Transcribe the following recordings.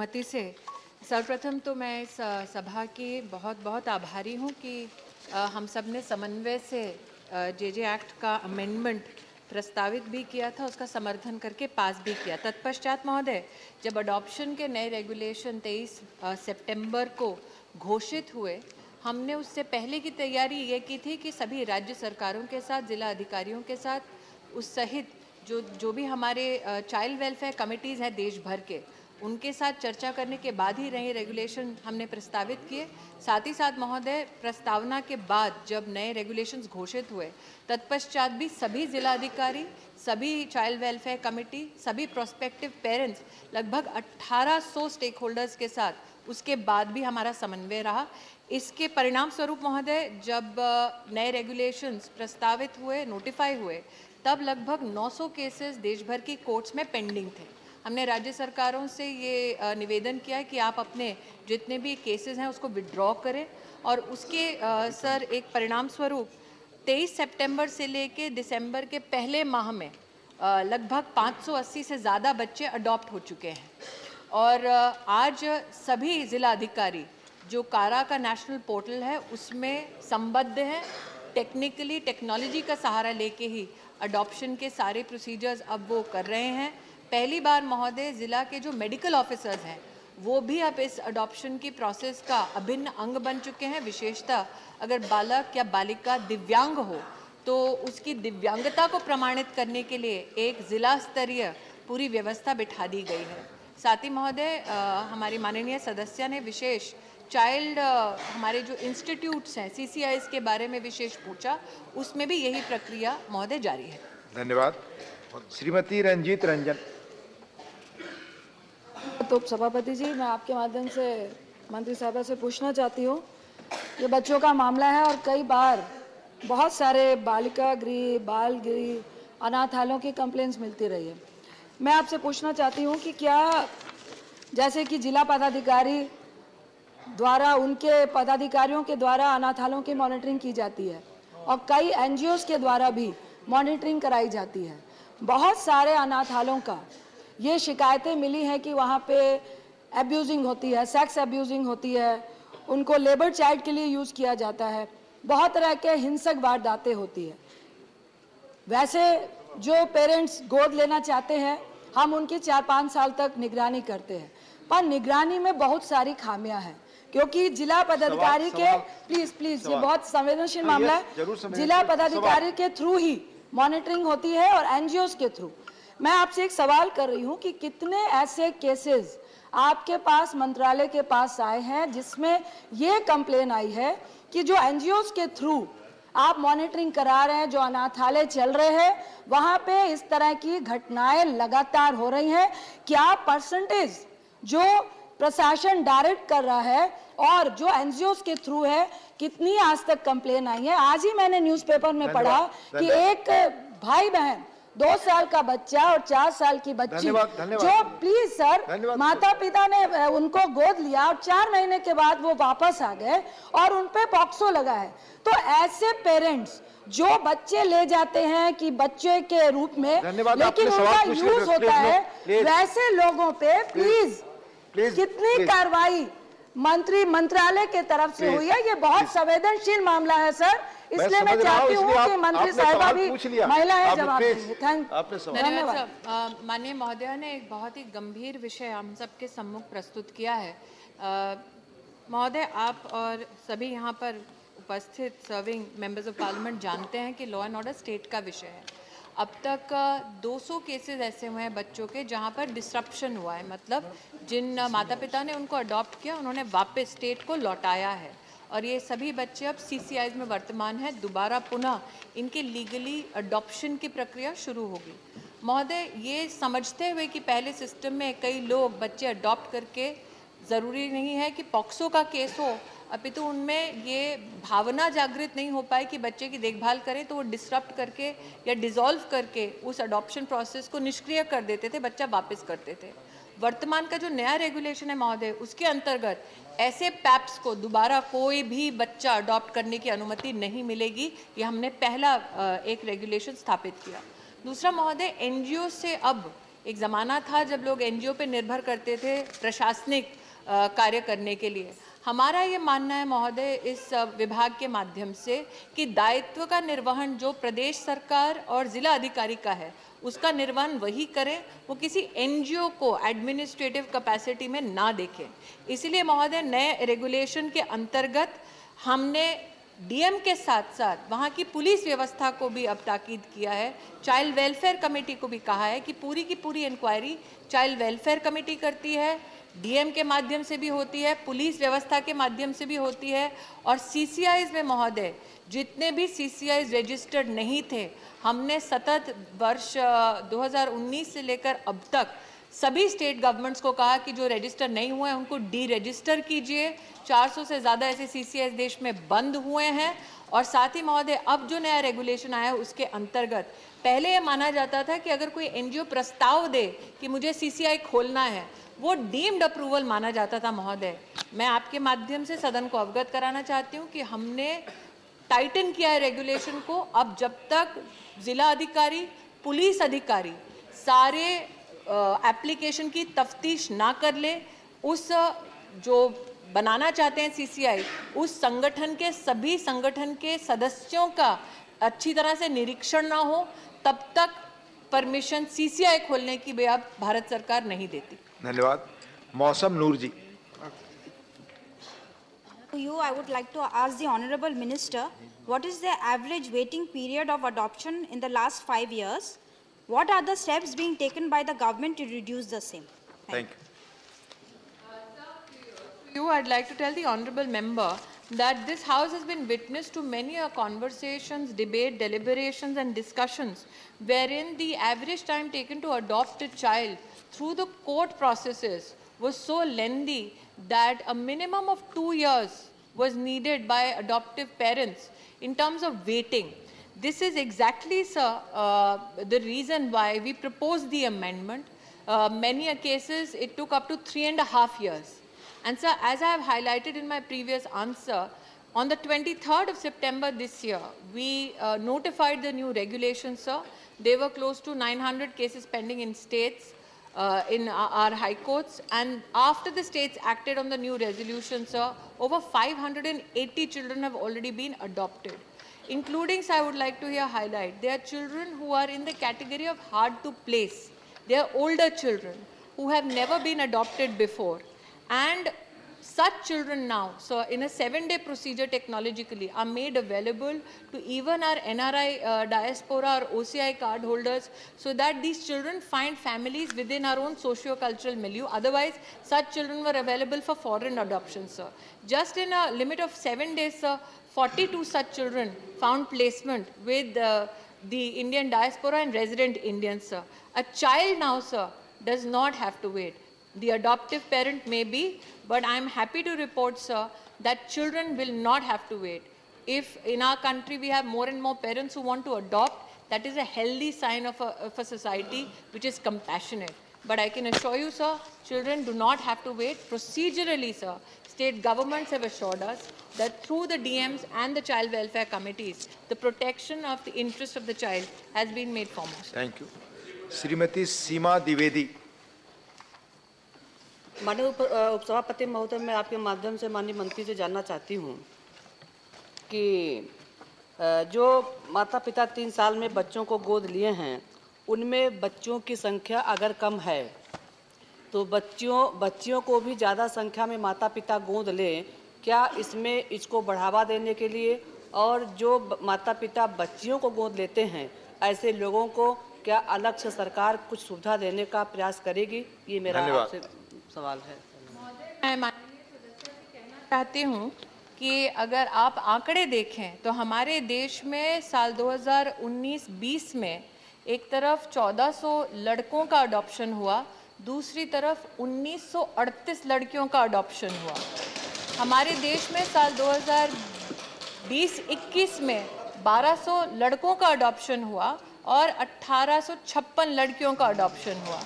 मती से सर्वप्रथम तो मैं इस सभा की बहुत बहुत आभारी हूँ कि हम सब ने समन्वय से जे एक्ट का अमेंडमेंट प्रस्तावित भी किया था, उसका समर्थन करके पास भी किया। तत्पश्चात महोदय, जब अडॉप्शन के नए रेगुलेशन 23 सितंबर को घोषित हुए, हमने उससे पहले की तैयारी ये की थी कि सभी राज्य सरकारों के साथ, जिला अधिकारियों के साथ, उस सहित जो भी हमारे चाइल्ड वेलफेयर कमिटीज़ हैं देश भर के, उनके साथ चर्चा करने के बाद ही नए रेगुलेशन हमने प्रस्तावित किए। साथ ही साथ महोदय, प्रस्तावना के बाद जब नए रेगुलेशंस घोषित हुए, तत्पश्चात भी सभी जिला अधिकारी, सभी चाइल्ड वेलफेयर कमेटी, सभी प्रोस्पेक्टिव पेरेंट्स, लगभग 1800 स्टेक होल्डर्स के साथ उसके बाद भी हमारा समन्वय रहा। इसके परिणाम स्वरूप महोदय, जब नए रेगुलेशंस प्रस्तावित हुए, नोटिफाई हुए, तब लगभग 900 केसेस देश भर की कोर्ट्स में पेंडिंग थे। हमने राज्य सरकारों से ये निवेदन किया है कि आप अपने जितने भी केसेस हैं उसको विड्रॉ करें, और उसके सर एक परिणाम स्वरूप 23 सितंबर से लेके दिसंबर के पहले माह में लगभग 580 से ज़्यादा बच्चे अडॉप्ट हो चुके हैं। और आज सभी जिला अधिकारी जो कारा का नेशनल पोर्टल है उसमें संबद्ध हैं, टेक्नोलॉजी का सहारा लेके ही अडॉप्शन के सारे प्रोसीजर्स अब वो कर रहे हैं। पहली बार महोदय, ज़िला के जो मेडिकल ऑफिसर्स हैं वो भी अब इस अडॉप्शन की प्रोसेस का अभिन्न अंग बन चुके हैं। विशेषतः अगर बालक या बालिका दिव्यांग हो तो उसकी दिव्यांगता को प्रमाणित करने के लिए एक ज़िला स्तरीय पूरी व्यवस्था बिठा दी गई है। साथ ही महोदय, हमारी माननीय सदस्य ने विशेष चाइल्ड हमारे जो इंस्टीट्यूट्स हैं CCIs के बारे में विशेष पूछा, उसमें भी यही प्रक्रिया महोदय जारी है। धन्यवाद। श्रीमती रंजीत रंजन। तो सभापति जी, मैं आपके माध्यम से मंत्री साहबा से पूछना चाहती हूँ, ये बच्चों का मामला है और कई बार बहुत सारे बालिका गृह, बाल गृह, अनाथालयों की कंप्लेंट्स मिलती रही है। मैं आपसे पूछना चाहती हूँ कि क्या जैसे कि जिला पदाधिकारी द्वारा, उनके पदाधिकारियों के द्वारा अनाथालयों की मॉनिटरिंग की जाती है और कई NGOs के द्वारा भी मॉनिटरिंग कराई जाती है। बहुत सारे अनाथालयों का ये शिकायतें मिली हैं कि वहाँ पे एब्यूजिंग होती है, सेक्स एब्यूजिंग होती है, उनको लेबर चाइल्ड के लिए यूज़ किया जाता है, बहुत तरह के हिंसक वारदातें होती है। वैसे जो पेरेंट्स गोद लेना चाहते हैं, हम उनकी 4-5 साल तक निगरानी करते हैं, पर निगरानी में बहुत सारी खामियां हैं, क्योंकि जिला पदाधिकारी के प्लीज ये बहुत संवेदनशील मामला है। जिला पदाधिकारी के थ्रू ही मॉनिटरिंग होती है और NGOs के थ्रू। मैं आपसे एक सवाल कर रही हूं कि कितने ऐसे केसेस आपके पास, मंत्रालय के पास आए हैं जिसमें ये कंप्लेन आई है कि जो NGOs के थ्रू आप मॉनिटरिंग करा रहे हैं, जो अनाथालय चल रहे हैं, वहां पे इस तरह की घटनाएं लगातार हो रही हैं? क्या परसेंटेज जो प्रशासन डायरेक्ट कर रहा है और जो NGOs के थ्रू है, कितनी आज तक कंप्लेन आई है? आज ही मैंने न्यूज़पेपर में पढ़ा कि एक भाई बहन, 2 साल का बच्चा और 4 साल की बच्ची, जो प्लीज सर, माता पिता ने उनको गोद लिया और 4 महीने के बाद वो वापस आ गए और उन पे पॉक्सो लगा है। तो ऐसे पेरेंट्स जो बच्चे ले जाते हैं कि बच्चे के रूप में, लेकिन उनका यूज होता है, वैसे लोगों पे प्लीज कितनी कार्रवाई मंत्रालय के तरफ से हुई है? ये बहुत संवेदनशील मामला है सर, इसलिए मैं चाहती हूँ कि मंत्री साहिबा भी महिला है, जवाब देंगे। धन्यवाद। माननीय महोदया ने एक बहुत ही गंभीर विषय हम सबके सम्मुख प्रस्तुत किया है। महोदय, आप और सभी यहाँ पर उपस्थित सर्विंग मेंबर्स ऑफ पार्लियामेंट जानते हैं कि लॉ एंड ऑर्डर स्टेट का विषय है। अब तक 200 केसेस ऐसे हुए हैं बच्चों के जहाँ पर डिसरप्शन हुआ है, मतलब जिन माता पिता ने उनको अडॉप्ट किया उन्होंने वापस स्टेट को लौटाया है, और ये सभी बच्चे अब CCIs में वर्तमान है। दोबारा पुनः इनके लीगली अडॉप्शन की प्रक्रिया शुरू होगी। महोदय, ये समझते हुए कि पहले सिस्टम में कई लोग बच्चे अडॉप्ट करके, ज़रूरी नहीं है कि पॉक्सो का केस हो, अपितु उनमें ये भावना जागृत नहीं हो पाई कि बच्चे की देखभाल करें, तो वो डिसरप्ट करके या डिसॉल्व करके उस अडॉप्शन प्रोसेस को निष्क्रिय कर देते थे, बच्चा वापस करते थे। वर्तमान का जो नया रेगुलेशन है महोदय, उसके अंतर्गत ऐसे पैप्स को दोबारा कोई भी बच्चा अडॉप्ट करने की अनुमति नहीं मिलेगी। ये हमने पहला एक रेगुलेशन स्थापित किया। दूसरा महोदय, NGO से अब एक ज़माना था जब लोग एनजीओ पे निर्भर करते थे प्रशासनिक कार्य करने के लिए। हमारा ये मानना है महोदय इस विभाग के माध्यम से कि दायित्व का निर्वहन जो प्रदेश सरकार और जिला अधिकारी का है उसका निर्वहन वही करें, वो किसी एनजीओ को एडमिनिस्ट्रेटिव कैपेसिटी में ना देखें। इसलिए महोदय नए रेगुलेशन के अंतर्गत हमने डीएम के साथ साथ वहाँ की पुलिस व्यवस्था को भी अब ताकीद किया है, चाइल्ड वेलफेयर कमेटी को भी कहा है कि पूरी की पूरी इंक्वायरी चाइल्ड वेलफेयर कमेटी करती है, डीएम के माध्यम से भी होती है, पुलिस व्यवस्था के माध्यम से भी होती है। और सीसीआईज में महोदय जितने भी सीसीआईज रजिस्टर्ड नहीं थे, हमने सतत वर्ष 2019 से लेकर अब तक सभी स्टेट गवर्नमेंट्स को कहा कि जो रजिस्टर नहीं हुए हैं उनको डी रजिस्टर कीजिए। 400 से ज़्यादा ऐसे सीसीआईज देश में बंद हुए हैं। और साथ ही महोदय अब जो नया रेगुलेशन आया है उसके अंतर्गत पहले ये माना जाता था कि अगर कोई एनजीओ प्रस्ताव दे कि मुझे सीसीआई खोलना है, वो डीम्ड अप्रूवल माना जाता था। महोदय मैं आपके माध्यम से सदन को अवगत कराना चाहती हूँ कि हमने टाइटन किया है रेगुलेशन को। अब जब तक जिला अधिकारी, पुलिस अधिकारी सारे एप्लीकेशन की तफ्तीश ना कर ले, उस जो बनाना चाहते हैं सीसीआई, उस संगठन के सभी संगठन के सदस्यों का अच्छी तरह से निरीक्षण ना हो, तब तक परमिशन सीसीआई खोलने की भी अब भारत सरकार नहीं देती। धन्यवाद। मौसम नूर जी। To you, I would like to ask the Honorable Minister, what is the average waiting period of adoption in the last 5 years? What are the steps being taken by the government to reduce the same? Thank you. I'd like to tell the honorable member that this house has been witness to many conversations, debate, deliberations and discussions wherein the average time taken to adopt a child through the court processes was so lengthy that a minimum of 2 years was needed by adoptive parents in terms of waiting. This is exactly, sir, the reason why we proposed the amendment. Many cases it took up to 3.5 years. And sir, as I have highlighted in my previous answer, on the 23rd of September this year, we notified the new regulations, sir. There were close to 900 cases pending in states, in our high courts. And after the states acted on the new resolution, sir, over 580 children have already been adopted. Including, sir, I would like to here highlight, there are children who are in the category of hard to place. They are older children who have never been adopted before. And such children now, so in a 7-day procedure technologically, are made available to even our NRI diaspora or OCI card holders, so that these children find families within our own socio-cultural milieu. Otherwise, such children were available for foreign adoption, sir. Just in a limit of 7 days, sir, 42 such children found placement with the Indian diaspora and resident Indians, sir. A child now, sir, does not have to wait. The adoptive parent may be, but I am happy to report, sir, that children will not have to wait. If in our country we have more and more parents who want to adopt, that is a healthy sign of a society which is compassionate. But I can assure you, sir, children do not have to wait. Procedurally, sir, state governments have assured us that through the DMs and the child welfare committees, the protection of the interest of the child has been made foremost. Thank you. Srimati Seema Dwivedi. माननीय उपसभापति महोदय, मैं आपके माध्यम से माननीय मंत्री से जानना चाहती हूँ कि जो माता पिता 3 साल में बच्चों को गोद लिए हैं, उनमें बच्चों की संख्या अगर कम है तो बच्चियों को भी ज़्यादा संख्या में माता पिता गोद लें। क्या इसमें इसको बढ़ावा देने के लिए, और जो माता पिता बच्चियों को गोद लेते हैं ऐसे लोगों को क्या अलग से सरकार कुछ सुविधा देने का प्रयास करेगी? ये मेरा आपसे सवाल है। मैं माननीय सदस्य से कहना चाहती हूँ कि अगर आप आंकड़े देखें तो हमारे देश में साल 2019-20 में एक तरफ 1400 लड़कों का अडॉप्शन हुआ, दूसरी तरफ 1938 लड़कियों का अडॉप्शन हुआ। हमारे देश में साल 2020-21 में 1200 लड़कों का अडॉप्शन हुआ और 1856 लड़कियों का अडॉप्शन हुआ।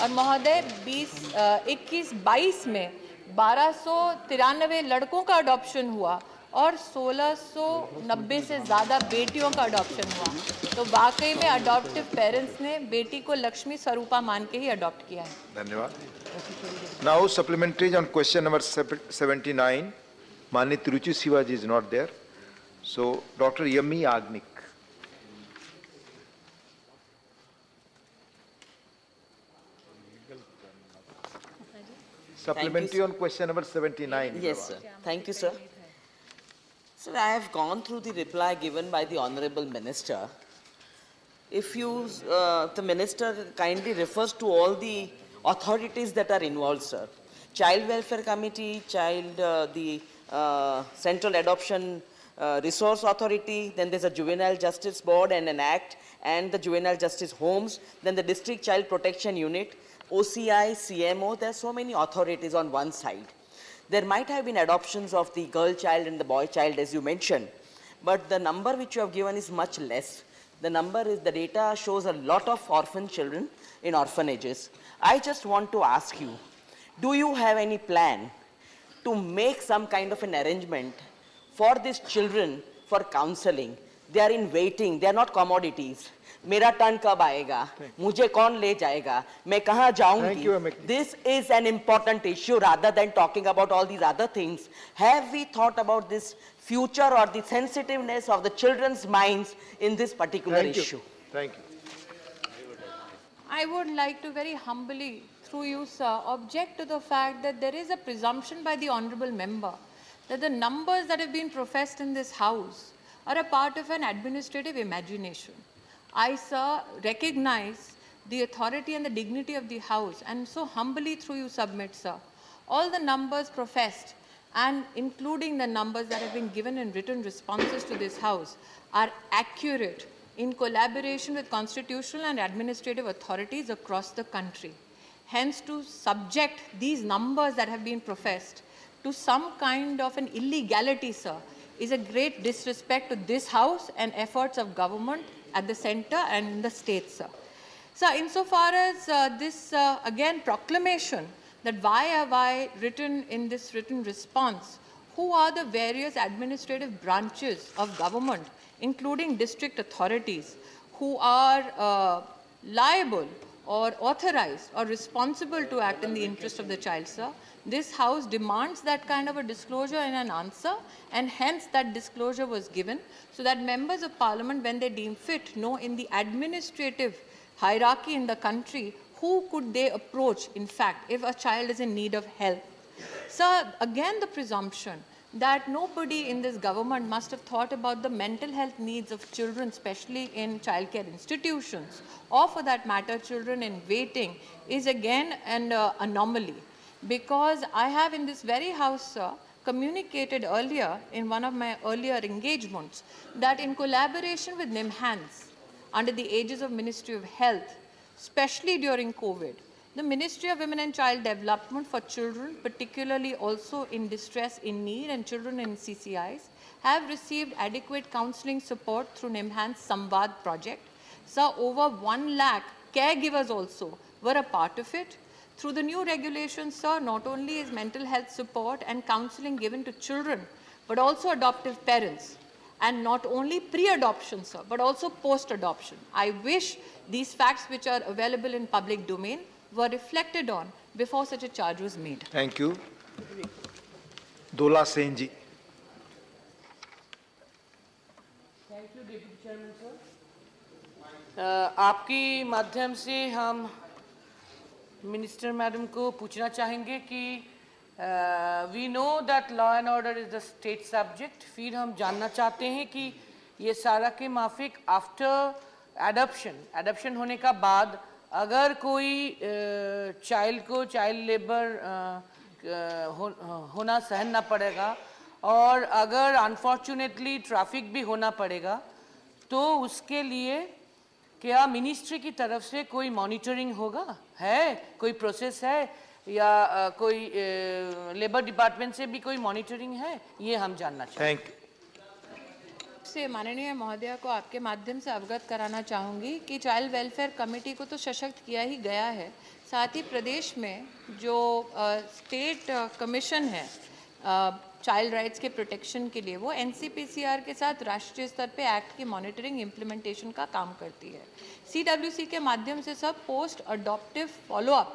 और महोदय 21-22 में 1293 लड़कों का अडॉप्शन हुआ और 1690 से ज़्यादा बेटियों का अडॉप्शन हुआ। तो वाकई में अडॉप्टिव पेरेंट्स ने बेटी को लक्ष्मी स्वरूपा मान के ही अडॉप्ट किया है। धन्यवाद। Now supplementaries on question number 79. माननीय Tiruchi Shivaji is not there, so doctor Amee Yajnik. Supplementary on question number 79. Yes, sir. Thank you, sir. Sir, I have gone through the reply given by the Honorable Minister. If you, the Minister kindly refers to all the authorities that are involved, sir. Child Welfare Committee, the Central Adoption Resource Authority, then there's a Juvenile Justice Board and an Act, and the Juvenile Justice Homes, then the District Child Protection Unit, OCI, CMO, there are so many authorities on one side. There might have been adoptions of the girl child and the boy child, as you mentioned, but the number which you have given is much less. The number is, the data shows a lot of orphan children in orphanages. I just want to ask you, do you have any plan to make some kind of an arrangement for these children for counseling? They are in waiting, they are not commodities. मेरा turn कब आएगा, मुझे कौन ले जाएगा, मैं कहाँ जाऊंगी? This is an important issue rather than talking about all these other things. Have we thought about this future or the sensitiveness of the children's minds in this particular issue? Thank you. I would like to very humbly, through you, sir, object to the fact that there is a presumption by the honorable member that the numbers that have been professed in this house are a part of an administrative imagination. I, sir, recognize the authority and the dignity of the house, and so humbly through you submit, sir, all the numbers professed and including the numbers that have been given in written responses to this house are accurate in collaboration with constitutional and administrative authorities across the country. Hence, to subject these numbers that have been professed to some kind of an illegality, sir, is a great disrespect to this house and efforts of government at the center and in the state, sir. So, insofar as this, again, proclamation that why have I written in this written response, who are the various administrative branches of government, including district authorities, who are liable or authorized or responsible to act in the interest of the child, sir. This house demands that kind of a disclosure in an answer, and hence that disclosure was given so that members of parliament, when they deem fit, know in the administrative hierarchy in the country who could they approach, in fact, if a child is in need of help. Sir, again the presumption that nobody in this government must have thought about the mental health needs of children, especially in childcare institutions, or for that matter, children in waiting, is again an anomaly. Because I have in this very house, sir, communicated earlier in one of my earlier engagements that in collaboration with NIMHANS, under the aegis of Ministry of Health, especially during COVID, the Ministry of Women and Child Development for children, particularly also in distress, in need, and children in CCIs, have received adequate counseling support through NIMHANS Samvad project. So over 1 lakh caregivers also were a part of it. Through the new regulations, sir, not only is mental health support and counseling given to children, but also adoptive parents. And not only pre-adoption, sir, but also post-adoption. I wish these facts which are available in public domain were reflected on before such a charge was made. Thank you. Dola Senji. Thank you, Deputy Chairman, sir. आपकी माध्यम से हम minister madam को पूछना चाहेंगे कि we know that law and order is the state subject, फिर हम जानना चाहते हैं कि ये सारा के माफिक आफ्टर एडॉप्शन होने का बाद अगर कोई चाइल्ड को चाइल्ड लेबर होना सहन ना पड़ेगा और अगर अनफॉर्चुनेटली ट्रैफिक भी होना पड़ेगा, तो उसके लिए क्या मिनिस्ट्री की तरफ से कोई मॉनिटरिंग होगा, है कोई प्रोसेस है, या कोई लेबर डिपार्टमेंट से भी कोई मॉनिटरिंग है, ये हम जानना चाहेंगे। से माननीय महोदया को आपके माध्यम से अवगत कराना चाहूँगी कि चाइल्ड वेलफेयर कमेटी को तो सशक्त किया ही गया है, साथ ही प्रदेश में जो स्टेट कमीशन है चाइल्ड राइट्स के प्रोटेक्शन के लिए वो एनसीपीसीआर के साथ राष्ट्रीय स्तर पे एक्ट की मॉनिटरिंग इम्प्लीमेंटेशन का काम करती है। सीडब्ल्यूसी के माध्यम से सब पोस्ट अडॉप्टिव फॉलोअप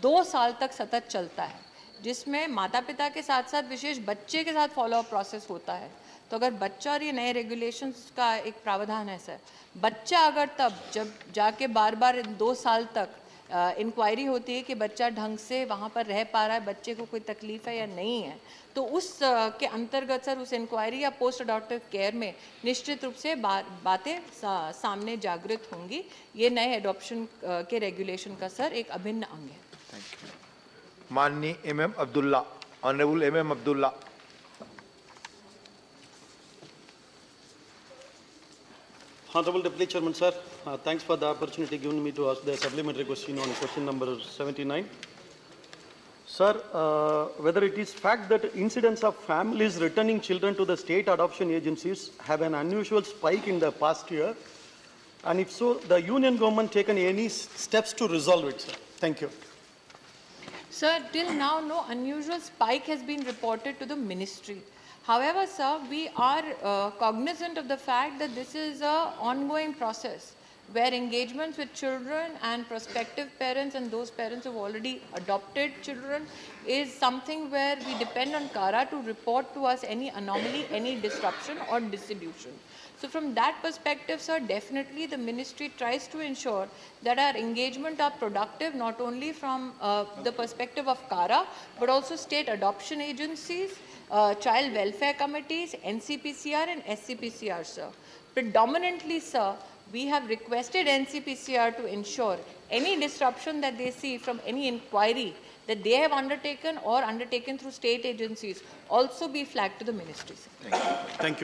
2 साल तक सतत चलता है, जिसमें माता पिता के साथ साथ विशेष बच्चे के साथ फॉलोअप प्रोसेस होता है। तो अगर बच्चा, और ये नए रेगुलेशंस का एक प्रावधान है सर, बच्चा अगर तब जब जाके बार बार 2 साल तक इंक्वायरी होती है कि बच्चा ढंग से वहाँ पर रह पा रहा है, बच्चे को कोई तकलीफ है या नहीं है, तो उस के अंतर्गत सर उस इंक्वायरी या पोस्ट अडॉप्टिव केयर में निश्चित रूप से बातें सामने जागृत होंगी। ये नए एडॉप्शन के रेगुलेशन का सर एक अभिन्न अंग है। Thank you. माननीय MM Abdullah, honourable MM Abdullah. Honorable Deputy Chairman, sir, thanks for the opportunity given me to ask the supplementary question on question number 79. Sir, whether it is fact that incidents of families returning children to the state adoption agencies have an unusual spike in the past year, and if so, the union government taken any steps to resolve it, sir? Thank you. Sir, till now, no unusual spike has been reported to the ministry. However, sir, we are cognizant of the fact that this is an ongoing process where engagements with children and prospective parents and those parents who have already adopted children is something where we depend on CARA to report to us any anomaly, any disruption or dissolution. So from that perspective, sir, definitely the ministry tries to ensure that our engagement are productive, not only from the perspective of CARA, but also state adoption agencies, child welfare committees, NCPCR and SCPCR, sir. Predominantly, sir, we have requested NCPCR to ensure any disruption that they see from any inquiry that they have undertaken or undertaken through state agencies also be flagged to the ministry, sir. Thank you.